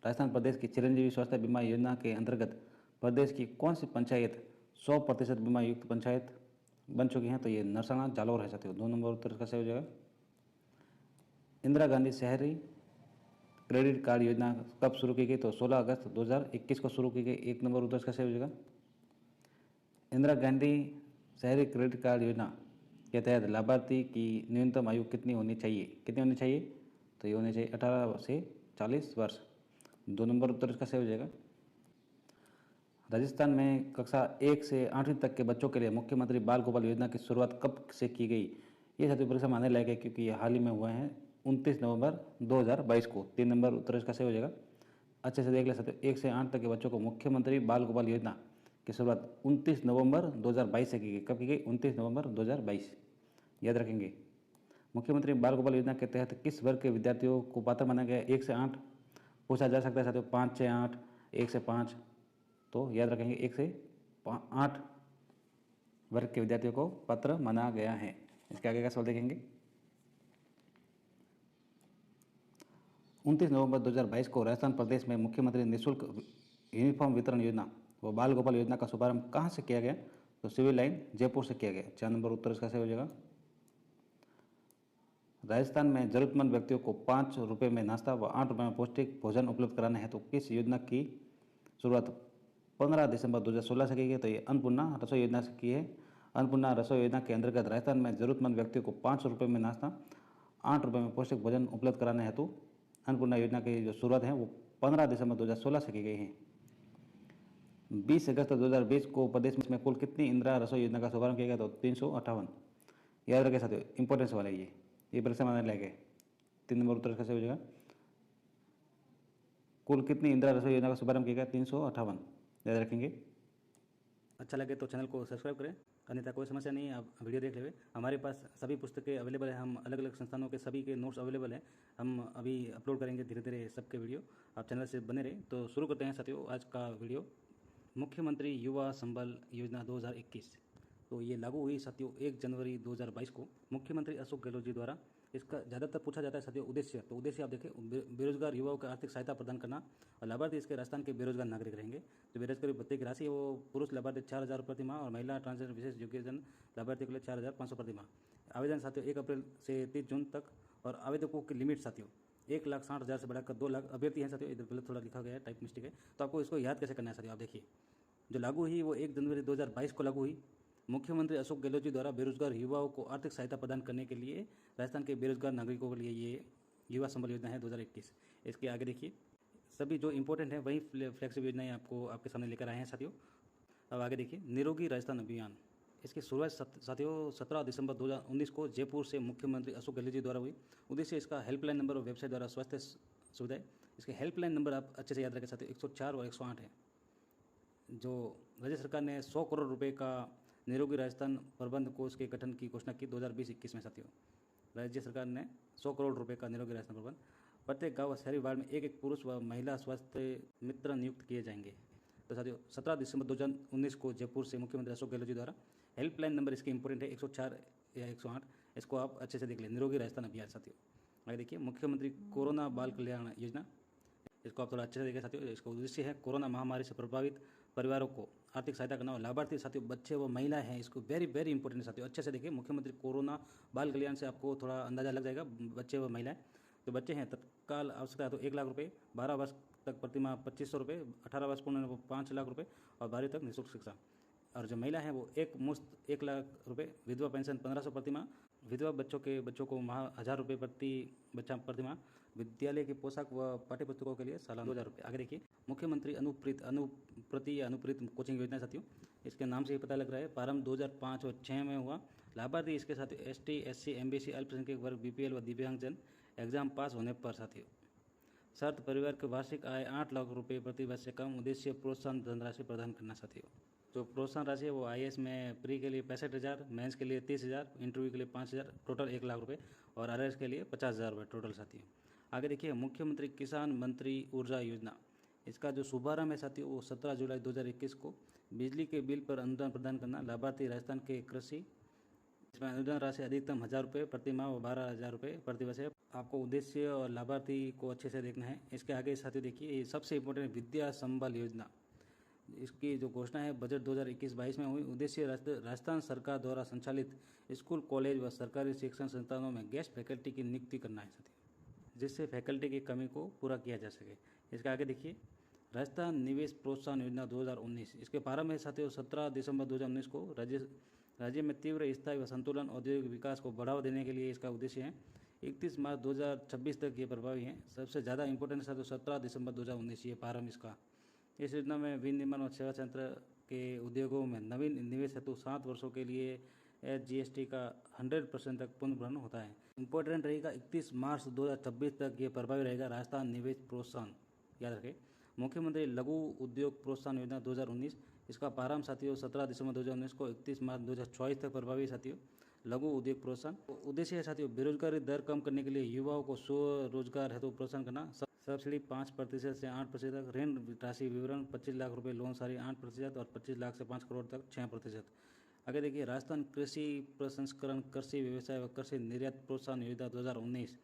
राजस्थान प्रदेश की चिरंजीवी स्वास्थ्य बीमा योजना के अंतर्गत प्रदेश की कौन सी पंचायत 100% बीमा युक्त पंचायत बन चुकी हैं? तो ये नरसाना जालौर है साथियों। 2 नंबर उत्तर इसका सही हो जाएगा। इंदिरा गांधी शहरी क्रेडिट कार्ड योजना कब शुरू की गई? तो 16 अगस्त 2021 को शुरू की गई। 1 नंबर उत्तर इसका सही हो जाएगा। इंदिरा गांधी शहरी क्रेडिट कार्ड योजना के तहत लाभार्थी की न्यूनतम आयु कितनी होनी चाहिए? कितनी होनी चाहिए? तो ये होनी चाहिए 18 से 40 वर्ष। 2 नंबर उत्तर इसका सही हो जाएगा। राजस्थान में कक्षा 1 से 8वीं तक के बच्चों के लिए मुख्यमंत्री बाल गोपाल योजना की शुरुआत कब से की गई? ये साथियों परीक्षा में आने लायक है क्योंकि ये हाल ही में हुआ है 29 नवंबर 2022 को। 3 नंबर उत्तर इसका सही हो जाएगा। अच्छे से देख ले साथियों, 1 से 8 तक के बच्चों को मुख्यमंत्री बाल गोपाल योजना की शुरुआत 29 नवंबर 2022 से की गई। कब की गई? 29 नवंबर 2022। याद रखेंगे। मुख्यमंत्री बाल गोपाल योजना के तहत किस वर्ग के विद्यार्थियों को पात्र माना गया? 1 से 8 पूछा जा सकता है साथियों, 5 से 8, 1 से 5। तो याद रखेंगे 1 से 8 वर्ग के विद्यार्थियों को पात्र माना गया है। इसके आगे का सवाल देखेंगे। 29 नवंबर 2022 को राजस्थान प्रदेश में मुख्यमंत्री निःशुल्क यूनिफॉर्म वितरण योजना व बाल गोपाल योजना का शुभारंभ कहाँ से किया गया? तो सिविल लाइन जयपुर से किया गया। 4 नंबर उत्तर इसका सही हो जाएगा। राजस्थान में जरूरतमंद व्यक्तियों को 5 रुपये में नाश्ता व 8 रुपये में पौष्टिक भोजन उपलब्ध कराना है तो किस योजना की शुरुआत 15 दिसंबर 2016 से की गई? तो ये अन्नपूर्णा रसोई योजना से की है। अन्नपूर्णा रसोई योजना के अंतर्गत राजस्थान में जरूरतमंद व्यक्तियों को 5 रुपये में नाश्ता, 8 रुपये में पौष्टिक भोजन उपलब्ध कराने हेतु अन्नपूर्णा योजना की जो शुरुआत है वो 15 दिसंबर 2016 से की गई है। 20 अगस्त 2020 को प्रदेश में कुल कितनी इंदिरा रसोई योजना का शुभारंभ किया गया? तो 358। याद रखें साथियों, इंपॉर्टेंस वाला ये परीक्षा में आने लायक है। 3 नंबर उत्तर कैसे हो जाएगा? कुल कितनी इंदिरा रसोई योजना का शुभारंभ किया गया? 358। याद रखेंगे। अच्छा लगे तो चैनल को सब्सक्राइब करें, अन्यथा कोई समस्या नहीं है, आप वीडियो देख लेंगे। हमारे पास सभी पुस्तकें अवेलेबल है, हम अलग अलग संस्थानों के सभी के नोट्स अवेलेबल हैं। हम अभी अपलोड करेंगे धीरे धीरे सबके वीडियो, आप चैनल से बने रहें। तो शुरू करते हैं साथियों आज का वीडियो। मुख्यमंत्री युवा संबल योजना 2021 तो ये लागू हुई साथियों 1 जनवरी 2022 को मुख्यमंत्री अशोक गहलोत जी द्वारा। इसका ज़्यादातर पूछा जाता है साथियों उद्देश्य, तो उद्देश्य आप देखें, बेरोजगार युवाओं को आर्थिक सहायता प्रदान करना और लाभार्थी इसके राजस्थान के बेरोजगार नागरिक रहेंगे। जो बेरोजगारी भत्ते की राशि है वो पुरुष लाभार्थी 4,000 रुपये प्रति माह और महिला ट्रांसजेंडर विशेष योग्यजन लाभार्थी के लिए 4,500 प्रति माह। आवेदन साथियों 1 अप्रैल से 30 जून तक और आवेदकों की लिमिट साथियों 1,60,000 से बढ़ाकर 2 लाख अभ्यर्थी हैं साथियों। इधर गलत थोड़ा लिखा गया है, टाइप मिस्टेक है, तो आपको इसको याद कैसे करना है साथियों। आप देखिए, जो लागू हुई वो 1 जनवरी 2022 को लागू हुई। मुख्यमंत्री अशोक गहलोत जी द्वारा बेरोजगार युवाओं को आर्थिक सहायता प्रदान करने के लिए राजस्थान के बेरोजगार नागरिकों के लिए ये युवा संबल योजना है 2021। इसके आगे देखिए, सभी जो इंपॉर्टेंट है वही फ्लैगशिप योजनाएं आपको आपके सामने लेकर आए हैं साथियों। अब आगे देखिए, निरोगी राजस्थान अभियान। इसकी शुरुआत साथियों 17 दिसंबर 2019 को जयपुर से मुख्यमंत्री अशोक गहलोत जी द्वारा हुई। उद्देश्य इसका हेल्पलाइन नंबर और वेबसाइट द्वारा स्वास्थ्य सुविधाएं। इसके हेल्पलाइन नंबर आप अच्छे से याद रखें साथियों, 104 और 108 है। जो राज्य सरकार ने 100 करोड़ रुपए का निरोगी राजस्थान प्रबंध कोष के गठन की घोषणा की 2020-21 में साथियों। राज्य सरकार ने 100 करोड़ रुपए का निरोगी राजस्थान प्रबंध, प्रत्येक गांव व शहरी वार्ड में एक पुरुष व महिला स्वास्थ्य मित्र नियुक्त किए जाएंगे। तो साथियों 17 दिसंबर 2019 को जयपुर से मुख्यमंत्री अशोक गहलोत जी द्वारा हेल्पलाइन नंबर इसके इंपॉर्टेंट है 104 या 108। इसको आप अच्छे से देख लें, निरोगी राजस्थान अभियान साथियों। आगे देखिए, मुख्यमंत्री कोरोना बाल कल्याण योजना। इसको आप थोड़ा अच्छे से देखें साथियों। इसका उद्देश्य है कोरोना महामारी से प्रभावित परिवारों को आर्थिक सहायता करना और लाभार्थी साथियों बच्चे व महिलाएं हैं। इसको वेरी वेरी इंपॉर्टेंट साथियों, अच्छे से देखिए। मुख्यमंत्री कोरोना बाल कल्याण से आपको थोड़ा अंदाजा लग जाएगा। बच्चे व महिलाएं, तो बच्चे हैं तत्काल आवश्यकता है तो 1 लाख रुपये, 12 वर्ष तक प्रतिमाह 2500 रुपये, 18 वर्ष पूर्ण को 5 लाख रुपये और 12वीं तक निःशुल्क शिक्षा। और जो महिला है वो एक मुश्त 1 लाख रुपये, विधवा पेंशन 1500 प्रति माह, विधवा बच्चों को माह 1000 रुपये प्रति बच्चा प्रति माह, विद्यालय के पोशाक व पाठ्य पुस्तकों के लिए सालाना 2000 रुपये। आगे देखिए, मुख्यमंत्री अनुप्रीत कोचिंग योजना साथियों। इसके नाम से ही पता लग रहा है, प्रारंभ 2005 और 6 में हुआ। लाभार्थी इसके साथियों ST, SC, MBC, अल्पसंख्यक वर्ग, BPL व दिव्यांगजन एग्जाम पास होने पर साथियों। शर्त परिवार की वार्षिक आय 8 लाख रुपये प्रति वर्ष से कम। उद्देश्य प्रोत्साहन धनराशि प्रदान करना साथियों। जो प्रोत्साहन राशि है वो IAS में प्री के लिए 65,000, मेंस के लिए 30,000, इंटरव्यू के लिए 5,000, टोटल 1 लाख रुपये और RS के लिए 50,000 रुपये टोटल साथियों। आगे देखिए, मुख्यमंत्री किसान मंत्री ऊर्जा योजना। इसका जो शुभारंभ है साथियों वो 17 जुलाई 2021 को। बिजली के बिल पर अनुदान प्रदान करना। लाभार्थी राजस्थान के कृषि इसमें अनुदान राशि अधिकतम 1,000 रुपये प्रति माह व 12,000 रुपये प्रति वर्ष है। आपको उद्देश्य और लाभार्थी को अच्छे से देखना है। इसके आगे साथियों देखिए, ये सबसे इम्पोर्टेंट विद्या संबल योजना, इसकी जो घोषणा है बजट 2021-22 में हुई। उद्देश्य राजस्थान सरकार द्वारा संचालित स्कूल, कॉलेज व सरकारी शिक्षण संस्थानों में गेस्ट फैकल्टी की नियुक्ति करना है साथियों, जिससे फैकल्टी की कमी को पूरा किया जा सके। इसके आगे देखिए, राजस्थान निवेश प्रोत्साहन योजना 2019, इसके प्रारंभ है साथियों 17 दिसंबर 2019 को। राज्य में तीव्र स्थायी व संतुलन औद्योगिक विकास को बढ़ावा देने के लिए इसका उद्देश्य है। 31 मार्च 2026 तक ये प्रभावी है। सबसे ज़्यादा इंपॉर्टेंट साथियों 17 दिसंबर 2019 ये प्रारंभ इसका। इस योजना में विनिर्माण और सेवा क्षेत्र के उद्योगों में नवीन निवेश हेतु 7 वर्षों के लिए GST का 100% तक पुनर्भरण होता है। इंपॉर्टेंट रहेगा 31 मार्च 2026 तक ये प्रभावी रहेगा राजस्थान निवेश प्रोत्साहन, याद रखें। मुख्यमंत्री लघु उद्योग प्रोत्साहन योजना 2019, इसका प्रारंभ साथियों 17 दिसंबर 2019 को 31 मार्च 2024 तक प्रभावी साथियों लघु उद्योग प्रोत्साहन। उद्देश्य है साथियों बेरोजगारी दर कम करने के लिए युवाओं को स्वरोजगार हेतु प्रोत्साहन करना। सब्सिडी 5% से 8% तक, ऋण राशि विवरण 25 लाख रुपए, लोन सारी 8% और 25 लाख से 5 करोड़ तक 6%। आगे देखिए, राजस्थान कृषि प्रसंस्करण, कृषि व्यवसाय व कृषि निर्यात प्रोत्साहन योजना 2019,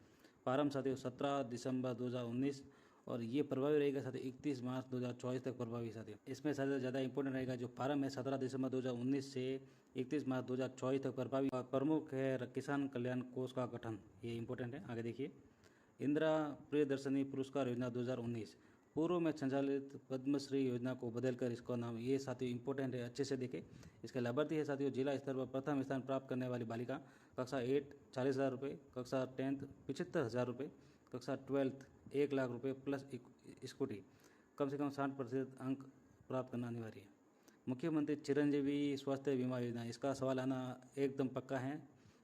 प्रारंभ साथियों 17 दिसंबर 2019 और ये प्रभावी रहेगा साथियों 31 मार्च 2024 तक प्रभावी साथियों। इसमें सबसे ज़्यादा इंपॉर्टेंट रहेगा जो प्रारंभ है 17 दिसंबर 2019 से 31 मार्च 2024 तक प्रभावी। प्रमुख है किसान कल्याण कोष का गठन, ये इंपॉर्टेंट है। आगे देखिए, इंदिरा प्रियदर्शनी पुरस्कार योजना 2019, पूर्व में संचालित पद्मश्री योजना को बदलकर इसका नाम, ये साथियों इंपॉर्टेंट है, अच्छे से देखें। इसके लाभार्थी है साथियों जिला स्तर पर प्रथम स्थान प्राप्त करने वाली बालिका, कक्षा 8 40,000 रुपये, कक्षा 10 75,000 रुपये, कक्षा 12 1 लाख रुपये प्लस स्कूटी, कम से कम 60% अंक प्राप्त करना अनिवार्य है। मुख्यमंत्री चिरंजीवी स्वास्थ्य बीमा योजना, इसका सवाल आना एकदम पक्का है,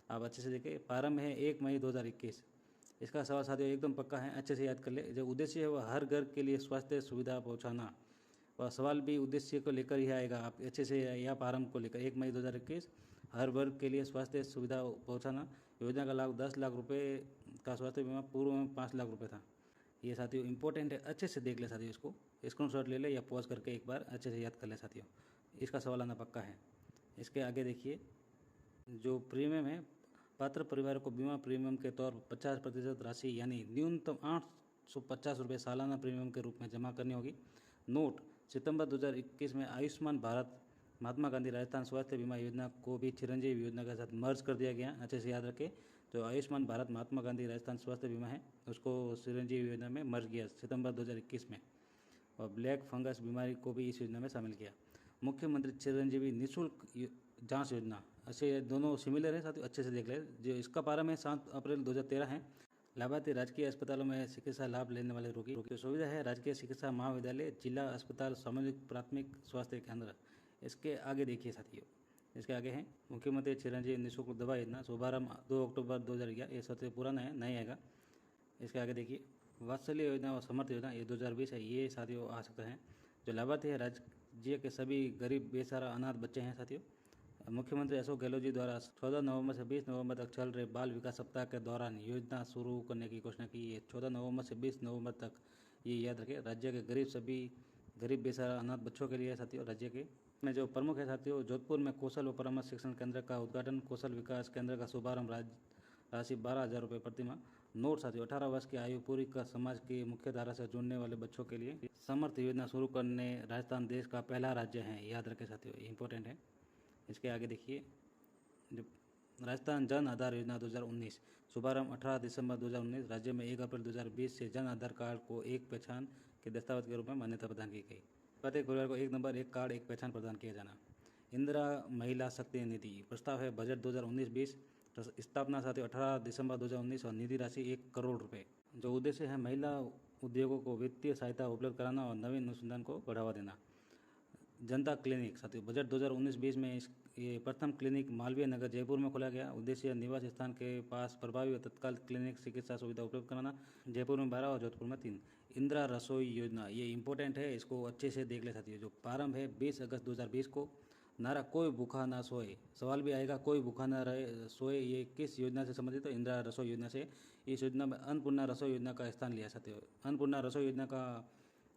आप अच्छे से देखें। प्रारंभ है 1 मई 2021, इसका सवाल साथियों एकदम पक्का है, अच्छे से याद कर ले। जो उद्देश्य है वह हर घर के लिए स्वास्थ्य सुविधा पहुंचाना, वह सवाल भी उद्देश्य को लेकर ही आएगा, आप अच्छे से या प्रारंभ को लेकर। 1 मई 2021, हर वर्ग के लिए स्वास्थ्य सुविधा पहुंचाना। योजना का लाभ 10 लाख रुपए का स्वास्थ्य बीमा, पूर्व में 5 लाख रुपये था। ये साथियों इंपॉर्टेंट है, अच्छे से देख ले साथियों, इसको स्क्रीनशॉट ले ले या पॉज करके एक बार अच्छे से याद कर ले साथियों, इसका सवाल आना पक्का है। इसके आगे देखिए, जो प्रीमियम है, पात्र परिवार को बीमा प्रीमियम के तौर पर 50% राशि यानी न्यूनतम 850 रुपये सालाना प्रीमियम के रूप में जमा करनी होगी। नोट, सितंबर 2021 में आयुष्मान भारत महात्मा गांधी राजस्थान स्वास्थ्य बीमा योजना को भी चिरंजीवी योजना के साथ मर्ज कर दिया गया, अच्छे से याद रखें। जो आयुष्मान भारत महात्मा गांधी राजस्थान स्वास्थ्य बीमा है उसको चिरंजीवी योजना में मर्ज किया सितंबर 2021 में, और ब्लैक फंगस बीमारी को भी इस योजना में शामिल किया। मुख्यमंत्री चिरंजीवी निःशुल्क जांच योजना, ऐसे दोनों सिमिलर है साथियों, अच्छे से देख ले। जो इसका प्रारंभ है 7 अप्रैल 2013 है। लाभार्थी राजकीय अस्पतालों में चिकित्सा लाभ लेने वाले रोगी की सुविधा है राजकीय चिकित्सा महाविद्यालय, जिला अस्पताल, सामुदायिक प्राथमिक स्वास्थ्य केंद्र। इसके आगे देखिए साथियों, इसके आगे है मुख्यमंत्री चिरंजीवी निःशुल्क दवा योजना, शुभारंभ 2 अक्टूबर 2011, ये सबसे पुराना है, नहीं आएगा। इसके आगे देखिए, वात्सल्य योजना और समर्थ योजना, ये 2020 है, ये साथियों आ सकते हैं। जो लाभार्थी है राज्य के सभी गरीब बेसहारा अनाथ बच्चे हैं साथियों। मुख्यमंत्री अशोक गहलोत जी द्वारा 14 नवंबर से 20 नवंबर तक चल रहे बाल विकास सप्ताह के दौरान योजना शुरू करने की घोषणा की है। 14 नवंबर से 20 नवंबर तक, ये याद रखें, राज्य के सभी गरीब बेसहारा अनाथ बच्चों के लिए साथियों। राज्य के में जो प्रमुख है साथियों, जोधपुर में कौशल व परामर्श शिक्षण केंद्र का उद्घाटन, कौशल विकास केंद्र का शुभारंभ, राशि 12,000 रुपये प्रति माह। नोट साथियों, 18 वर्ष की आयु पूरी कर समाज की मुख्य धारा से जुड़ने वाले बच्चों के लिए समर्थ योजना शुरू करने राजस्थान देश का पहला राज्य है, याद रखें साथियों, ये इंपॉर्टेंट है। इसके आगे देखिए, जो राजस्थान जन आधार योजना 2019, शुभारंभ 18 दिसंबर 2019, राज्य में 1 अप्रैल 2020 से जन आधार कार्ड को एक पहचान के दस्तावेज के रूप में मान्यता प्रदान की गई। प्रत्येक परिवार को 1 नंबर, 1 कार्ड, 1 पहचान प्रदान किया जाना। इंदिरा महिला शक्ति निधि, प्रस्ताव है बजट 2019-20, स्थापना साथियों 18 दिसंबर 2019 और निधि राशि 1 करोड़ रुपए। जो उद्देश्य है महिला उद्योगों को वित्तीय सहायता उपलब्ध कराना और नवीन अनुसंधान को बढ़ावा देना। जनता क्लिनिक साथियों, बजट 2019-20 में ये प्रथम क्लिनिक मालवीय नगर जयपुर में खोला गया। उद्देश्य निवास स्थान के पास प्रभावी और तत्काल क्लिनिक चिकित्सा सुविधा उपलब्ध कराना। जयपुर में 12 और जोधपुर में 3। इंदिरा रसोई योजना, ये इंपॉर्टेंट है, इसको अच्छे से देख ले साथियों। जो प्रारंभ है 20 अगस्त 2020 को। नारा कोई भूखा ना सोए, सवाल भी आएगा, कोई भूखा ना रहे सोए, ये किस योजना से संबंधित? तो इंदिरा रसोई योजना से। इस योजना में अन्नपूर्णा रसोई योजना का स्थान लिया साथियों। अन्नपूर्णा रसोई योजना का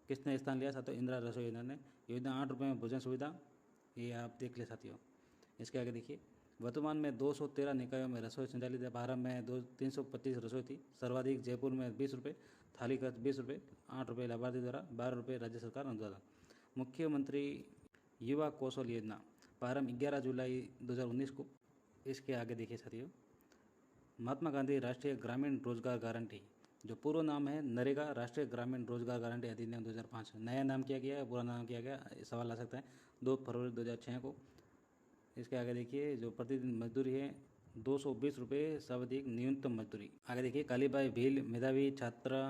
किसने स्थान लिया साथियों? इंदिरा रसोई योजना ने। योजना 8 रुपये में भोजन सुविधा, ये आप देख ले साथियों। इसके आगे देखिए, वर्तमान में 213 निकायों में रसोई संचालित है। प्रारंभ में 325 रसोई थी। सर्वाधिक जयपुर में 20 रुपये, थाली खर्च 20 रुपये, 8 रुपये लाभार्थी द्वारा, 12 रुपये राज्य सरकार अनुदान। मुख्यमंत्री युवा कौशल योजना प्रारंभ 11 जुलाई 2019 को। इसके आगे देखिए साथियों, महात्मा गांधी राष्ट्रीय ग्रामीण रोजगार गारंटी, जो पूर्व नाम है नरेगा राष्ट्रीय ग्रामीण रोजगार गारंटी अधिनियम 2005, नया नाम किया गया है, पुराना नाम किया गया, सवाल आ सकता है 2 फरवरी 2006 को। इसके आगे देखिए, जो प्रतिदिन मजदूरी है 220 रुपये सर्वाधिक न्यूनतम मजदूरी। आगे देखिए, कालीबाई भील मेधावी छात्रा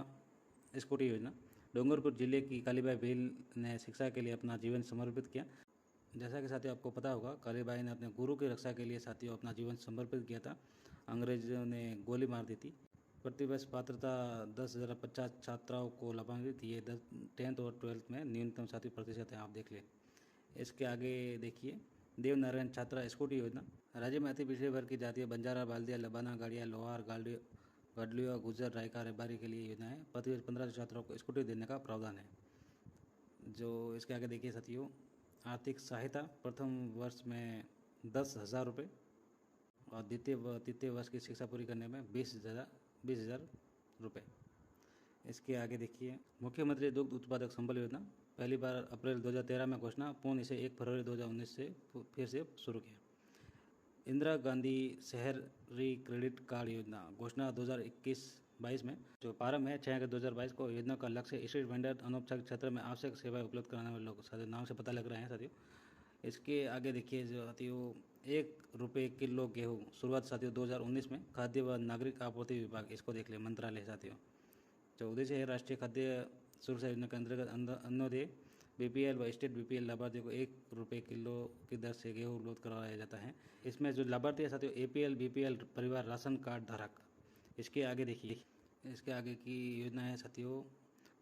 स्कूटी योजना, डूंगरपुर जिले की कालीबाई भील ने शिक्षा के लिए अपना जीवन समर्पित किया। जैसा कि साथियों आपको पता होगा, कालीबाई ने अपने गुरु की रक्षा के लिए साथियों अपना जीवन समर्पित किया था। अंग्रेजों ने गोली मार दी थी। प्रतिवर्ष पात्रता 10,050 छात्राओं को लाभान्वित, ये 10th और 12th में न्यूनतम साथियों प्रतिशत है, आप देख लें। इसके आगे देखिए, देवनारायण छात्रा स्कूटी योजना, राज्य में अति पिछड़े वर्ग की जातियाँ बंजारा, बाल्दिया, लबाना, गाड़िया, लोहार, गडलिया, गुजर, रायका, रेबारी के लिए योजना है। प्रतिवर्ष 15 छात्रों को स्कूटी देने का प्रावधान है। जो इसके आगे देखिए साथियों, आर्थिक सहायता प्रथम वर्ष में 10,000 रुपये और द्वितीय व तृतीय वर्ष की शिक्षा पूरी करने में 20,000 रुपये। इसके आगे देखिए, मुख्यमंत्री दुग्ध उत्पादक संबल योजना, पहली बार अप्रैल 2013 में घोषणा, पूर्ण इसे 1 फरवरी 2019 से फिर से शुरू किया। इंदिरा गांधी शहरी क्रेडिट कार्ड योजना, घोषणा 2021-22 में, जो प्रारंभ है 6 अगस्त 2022 को। योजना का लक्ष्य स्ट्रीट वेंडर, अनौपचारिक क्षेत्र में आवश्यक सेवाएं उपलब्ध कराने वाले लोग, साथियों नाम से पता लग रहे हैं साथियों। इसके आगे देखिए जो साथियों, 1 रुपये किलो गेहूँ, शुरुआत साथियों 2019 में। खाद्य व नागरिक आपूर्ति विभाग, इसको देख लें, मंत्रालय साथियों। जो उद्देश्य है, राष्ट्रीय खाद्य सुरक्षा योजना के अंतर्गत अन्नोदय बीपीएल व स्टेट बीपीएल लाभार्थियों को 1 रुपये किलो की दर से गेहूँ उपलब्ध करवाया जाता है। इसमें जो लाभार्थी है साथियों, एपीएल बीपीएल परिवार राशन कार्ड धारक। इसके आगे देखिए, इसके आगे की योजना है साथियों,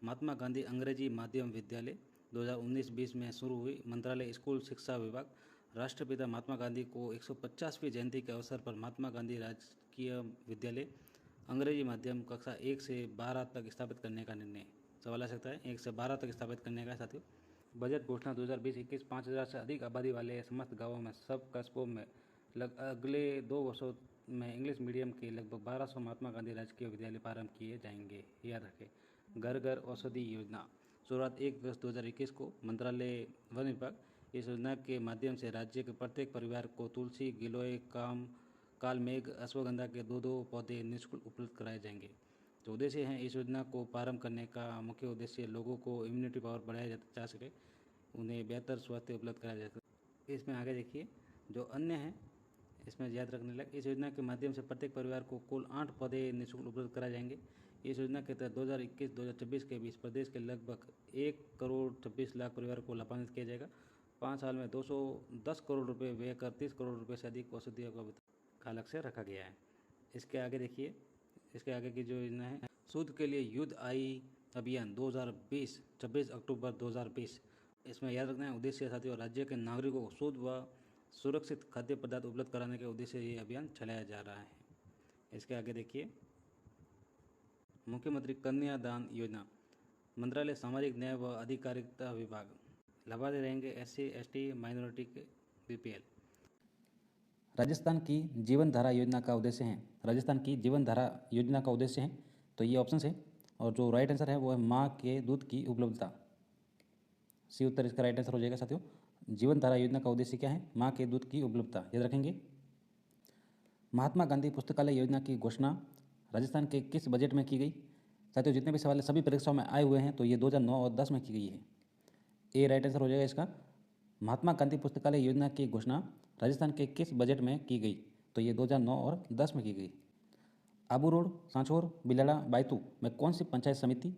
महात्मा गांधी अंग्रेजी माध्यम विद्यालय, 2019-20 में शुरू हुई। मंत्रालय स्कूल शिक्षा विभाग, राष्ट्रपिता महात्मा गांधी को 150वीं जयंती के अवसर पर महात्मा गांधी राजकीय विद्यालय अंग्रेजी माध्यम कक्षा 1 से 12 तक स्थापित करने का निर्णय। सवाल आ सकता है 1 से 12 तक स्थापित करने का साथियों। बजट घोषणा 2020-21, 5,000 से अधिक आबादी वाले समस्त गाँवों में, सब कस्बों में अगले 2 वर्षों में इंग्लिश मीडियम के लगभग 1200 महात्मा गांधी राजकीय विद्यालय प्रारंभ किए जाएंगे। याद रखें। घर घर औषधि योजना, शुरुआत 1 अगस्त 2021 को। मंत्रालय वन विभाग, इस योजना के माध्यम से राज्य के प्रत्येक परिवार को तुलसी, गिलोय, कालमेघ, अश्वगंधा के 2-2 पौधे निःशुल्क उपलब्ध कराए जाएंगे। जो उद्देश्य हैं, इस योजना को प्रारंभ करने का मुख्य उद्देश्य लोगों को इम्यूनिटी पावर बढ़ाया जा सके, उन्हें बेहतर स्वास्थ्य उपलब्ध कराया जा सके। इसमें आगे देखिए, जो अन्य हैं इसमें याद रखने लगे, इस योजना के माध्यम से प्रत्येक परिवार को कुल 8 पौधे निःशुल्क उपलब्ध कराए जाएंगे। इस योजना के तहत 2021-2026 के बीच प्रदेश के लगभग 1,26,00,000 परिवार को लाभान्वित किया जाएगा। 5 साल में 210 करोड़ रुपये व्यय कर 30 करोड़ रुपये से अधिक औषधियों का लक्ष्य रखा गया है। इसके आगे देखिए, इसके आगे की जो योजना है, सूद के लिए युद्ध आई अभियान 2020, 26 अक्टूबर 2020। इसमें याद रखना है, उद्देश्य साथियों राज्य के नागरिकों को शुद्ध व सुरक्षित खाद्य पदार्थ उपलब्ध कराने के उद्देश्य ये अभियान चलाया जा रहा है। इसके आगे देखिए, मुख्यमंत्री कन्यादान योजना, मंत्रालय सामाजिक न्याय व अधिकारिता विभाग, लाभार्थी रहेंगे SC ST माइनॉरिटी के बीपीएल। राजस्थान की जीवन धारा योजना का उद्देश्य है, राजस्थान की जीवन धारा योजना का उद्देश्य है, तो ये ऑप्शन है, और जो राइट आंसर है वो है माँ के दूध की उपलब्धता। सी उत्तर इसका राइट आंसर हो जाएगा साथियों। जीवन धारा योजना का उद्देश्य क्या है? माँ के दूध की उपलब्धता, याद रखेंगे। महात्मा गांधी पुस्तकालय योजना की घोषणा राजस्थान के किस बजट में की गई? साथियों जितने भी सवाल सभी परीक्षाओं में आए हुए हैं, तो ये 2009 और 10 में की गई है। ए राइट आंसर हो जाएगा इसका। महात्मा गांधी पुस्तकालय योजना की घोषणा राजस्थान के किस बजट में की गई? तो ये 2009 और 10 में की गई। आबू रोड, सांचौर, बिलाड़ा, बायतू में कौन सी पंचायत समिति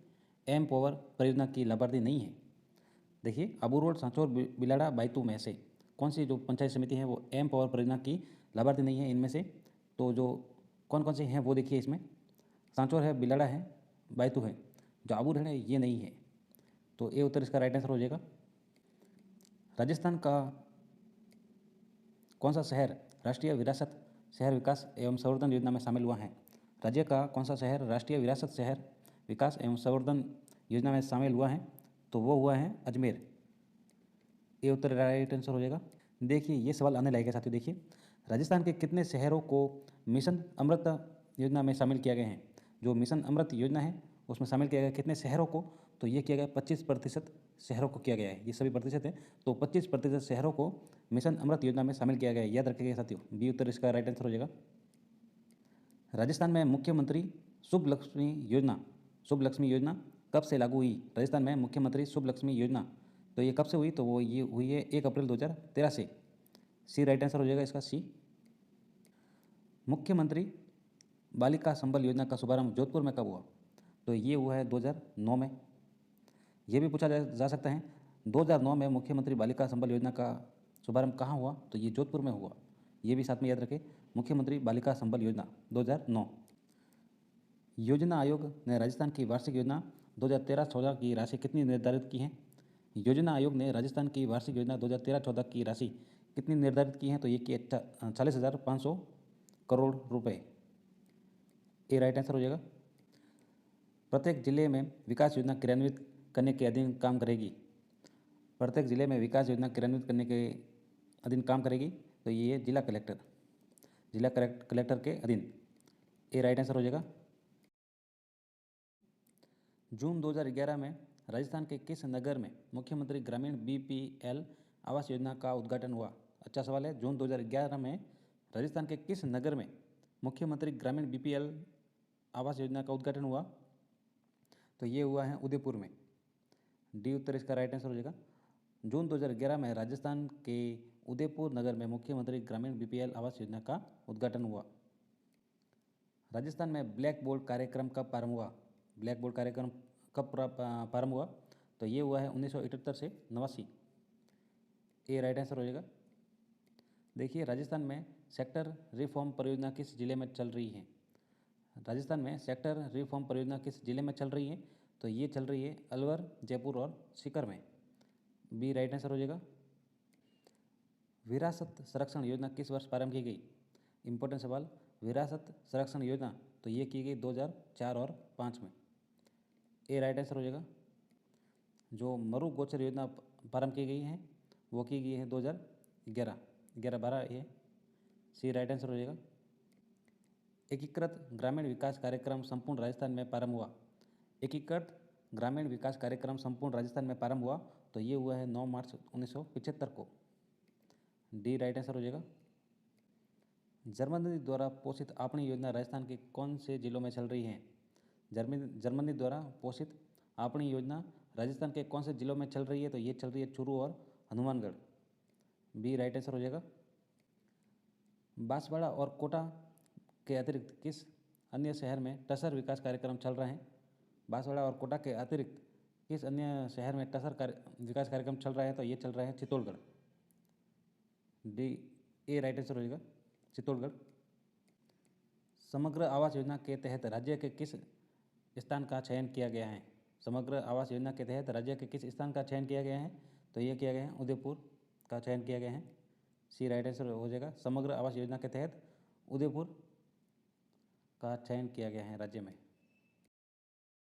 एम पावर परियोजना की लाभार्थी नहीं है? देखिए, आबू रोड, सांचौर, बिलाड़ा, बायतू में से कौन सी जो पंचायत समिति है वो एम पावर परियोजना की लाभार्थी नहीं है इनमें से? तो जो कौन कौन से हैं वो देखिए, इसमें सांचौर है, बिलाड़ा है, बायतू है। जो आबू रोड है ये नहीं है, तो ए उत्तर इसका राइट आंसर हो जाएगा। राजस्थान का कौन सा शहर राष्ट्रीय विरासत शहर विकास एवं संवर्धन योजना में शामिल हुआ है? राज्य का कौन सा शहर राष्ट्रीय विरासत शहर विकास एवं संवर्धन योजना में शामिल हुआ है? तो वो हुआ है अजमेर। ये उत्तर राइट आंसर हो जाएगा। देखिए, ये सवाल आने लायक है साथियों। देखिए, राजस्थान के कितने शहरों को मिशन अमृत योजना में शामिल किया गया है? जो मिशन अमृत योजना है उसमें शामिल किया गया कितने शहरों को? तो ये किया गया 25% शहरों को किया गया है। ये सभी प्रतिशत है, तो 25% शहरों को मिशन अमृत योजना में शामिल किया गया है। याद रखिएगा साथियों, बी उत्तर इसका राइट आंसर हो जाएगा। राजस्थान में मुख्यमंत्री शुभ लक्ष्मी योजना कब से लागू हुई? राजस्थान में मुख्यमंत्री शुभ लक्ष्मी योजना तो ये कब से हुई? तो वो ये हुई है 1 अप्रैल 2013 से। सी राइट आंसर हो जाएगा इसका, सी। मुख्यमंत्री बालिका संबल योजना का शुभारंभ जोधपुर में कब हुआ? तो ये हुआ है 2009 में। ये भी पूछा जा सकता है 2009 में मुख्यमंत्री बालिका संबल योजना का शुभारंभ कहाँ हुआ? तो ये जोधपुर में हुआ। ये भी साथ में याद रखें, मुख्यमंत्री बालिका संबल योजना 2009। योजना आयोग ने राजस्थान की वार्षिक योजना 2013-14 की राशि कितनी निर्धारित की है? योजना आयोग ने राजस्थान की वार्षिक योजना 2013-14 की राशि कितनी निर्धारित की है? तो ये की 40,500 करोड़ रुपए। ए राइट आंसर हो जाएगा। प्रत्येक जिले में विकास योजना क्रियान्वित करने के अधीन काम करेगी। प्रत्येक जिले में विकास योजना क्रियान्वित करने के अधीन काम करेगी, तो ये जिला कलेक्टर के अधीन। ए राइट आंसर हो जाएगा। जून 2011 में राजस्थान के किस नगर में मुख्यमंत्री ग्रामीण बीपीएल आवास योजना का उद्घाटन हुआ? अच्छा सवाल है। जून 2011 में राजस्थान के किस नगर में मुख्यमंत्री ग्रामीण बीपीएल आवास योजना का उद्घाटन हुआ? तो ये हुआ है उदयपुर में। डी उत्तर इसका राइट आंसर हो जाएगा। जून 2011 में राजस्थान के उदयपुर नगर में मुख्यमंत्री ग्रामीण बीपीएल आवास योजना का उद्घाटन हुआ। राजस्थान में ब्लैक बोर्ड कार्यक्रम कब प्रारंभ हुआ? ब्लैक बोर्ड कार्यक्रम कब प्रारंभ हुआ? तो ये हुआ है 1978 से 89। ए राइट आंसर हो जाएगा। देखिए, राजस्थान में सेक्टर रिफॉर्म परियोजना किस जिले में चल रही है? राजस्थान में सेक्टर रिफॉर्म परियोजना किस जिले में चल रही है? तो ये चल रही है अलवर, जयपुर और सीकर में। बी राइट आंसर हो जाएगा। विरासत संरक्षण योजना किस वर्ष प्रारंभ की गई? इंपॉर्टेंट सवाल। विरासत संरक्षण योजना तो ये की गई 2004 और 5 में। ए राइट आंसर हो जाएगा। जो मरु गोचर योजना प्रारंभ की गई है वो की गई है 2011-12 ये। सी राइट आंसर हो जाएगा। एकीकृत ग्रामीण विकास कार्यक्रम संपूर्ण राजस्थान में प्रारंभ हुआ। एकीकृत ग्रामीण विकास कार्यक्रम संपूर्ण राजस्थान में प्रारंभ हुआ, तो ये हुआ है 9 मार्च 1975 को। डी राइट आंसर हो जाएगा। जर्मनी द्वारा पोषित अपनी योजना राजस्थान के कौन से जिलों में चल रही है? जर्मनी द्वारा पोषित अपनी योजना राजस्थान के कौन से जिलों में चल रही है? तो ये चल रही है चूरू और हनुमानगढ़। बी राइट आंसर हो जाएगा। बांसवाड़ा और कोटा के अतिरिक्त किस अन्य शहर में टसर विकास कार्यक्रम चल रहे हैं? बांसवाड़ा और कोटा के अतिरिक्त किस अन्य शहर में टसर विकास कार्यक्रम चल रहा है? तो ये चल रहा है Chittorgarh. D A right answer हो जाएगा, चित्तौड़गढ़। समग्र आवास योजना के तहत राज्य के किस स्थान का चयन किया गया है? समग्र आवास योजना के तहत राज्य के किस स्थान का चयन किया गया है? तो ये किया गया है उदयपुर का चयन किया गया है। सी राइट आंसर हो जाएगा। समग्र आवास योजना के तहत उदयपुर का चयन किया गया है राज्य में।